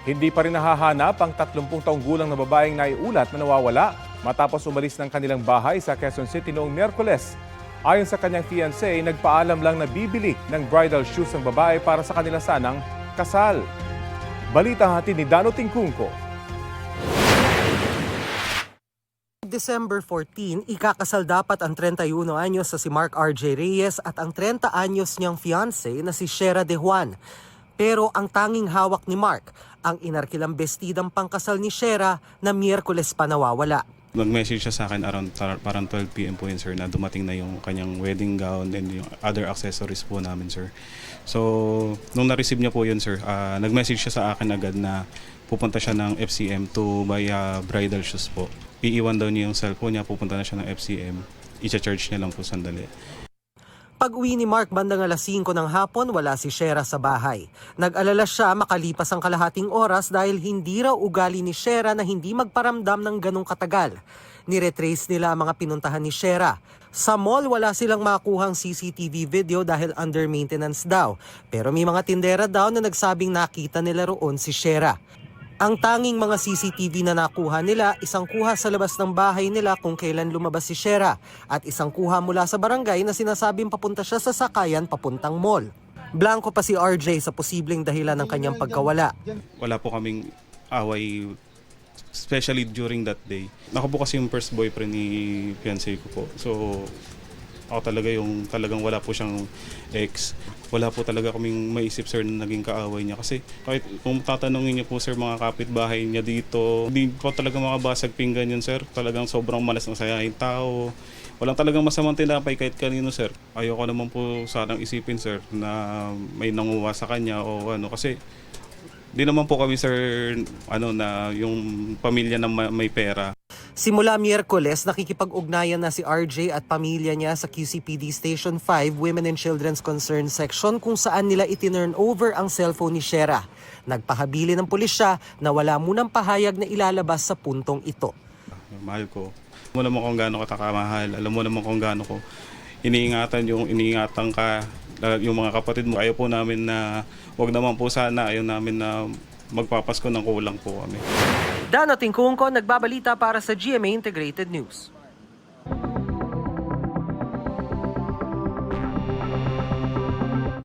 Hindi pa rin nahahanap ang 30 taong gulang na babaeng naiulat na nawawala matapos umalis ng kanilang bahay sa Quezon City noong Miyerkules. Ayon sa kanyang fiancé, nagpaalam lang na bibili ng bridal shoes ng babae para sa kanila sanang kasal. Balita hatid ni Dano Tingkungko. December 14, ikakasal dapat ang 31 anyos sa si Mark R.J. Reyes at ang 30 anyos niyang fiancé na si Shera De Juan. Pero ang tanging hawak ni Mark, ang inarkilang bestidang pangkasal ni Shera na Miyerkules pa nawawala. Nag-message siya sa akin parang 12 p.m. po yun, sir, na dumating na yung kanyang wedding gown and yung other accessories po namin, sir. So, nung na-receive niya po yun, sir, nag-message siya sa akin agad na pupunta siya ng FCM to buy bridal shoes po. Iiwan daw niya yung cellphone niya, pupunta na siya ng FCM. I-charge niya lang po sandali. Pag-uwi ni Mark bandang alas 5 ng hapon, wala si Shera sa bahay. Nag-alala siya makalipas ang kalahating oras dahil hindi raw ugali ni Shera na hindi magparamdam ng ganong katagal. Niretrace nila ang mga pinuntahan ni Shera. Sa mall, wala silang makuhang CCTV video dahil under maintenance daw. Pero may mga tindera daw na nagsabing nakita nila roon si Shera. Ang tanging mga CCTV na nakuha nila, isang kuha sa labas ng bahay nila kung kailan lumabas si Shera at isang kuha mula sa barangay na sinasabing papunta siya sa sakayan papuntang mall. Blanco pa si RJ sa posibleng dahilan ng kanyang pagkawala. Wala po kaming away, especially during that day. Ako po kasi yung first boyfriend ni fiancé ko po. So, ako talaga yung talagang wala po siyang ex. Wala po talaga kaming maisip, sir, na naging kaaway niya. Kasi kahit kung tatanungin niyo po, sir, mga kapitbahay niya dito, hindi po talaga makabasag pinggan yun, sir. Talagang sobrang malas ng sayahin tao. Walang talagang masamang tinapay kahit kanino, sir. Ayoko naman po sanang isipin, sir, na may nanguha sa kanya o ano. Kasi di naman po kami, sir, na yung pamilya na may pera. Simula Miyerkules, nakikipag-ugnayan na si RJ at pamilya niya sa QCPD Station 5 Women and Children's Concern Section kung saan nila itinurn over ang cellphone ni Shera. Nagpahabili ng pulisya na wala munang pahayag na ilalabas sa puntong ito. Mahal ko. Alam mo naman kung gaano ka takamahal. Alam mo naman kung gaano ko iniingatan ka, yung mga kapatid mo. Ayaw po namin na, wag naman po sana, ayaw namin na magpapasko ng kulang po kami. Dano Tingkungko, nagbabalita para sa GMA Integrated News.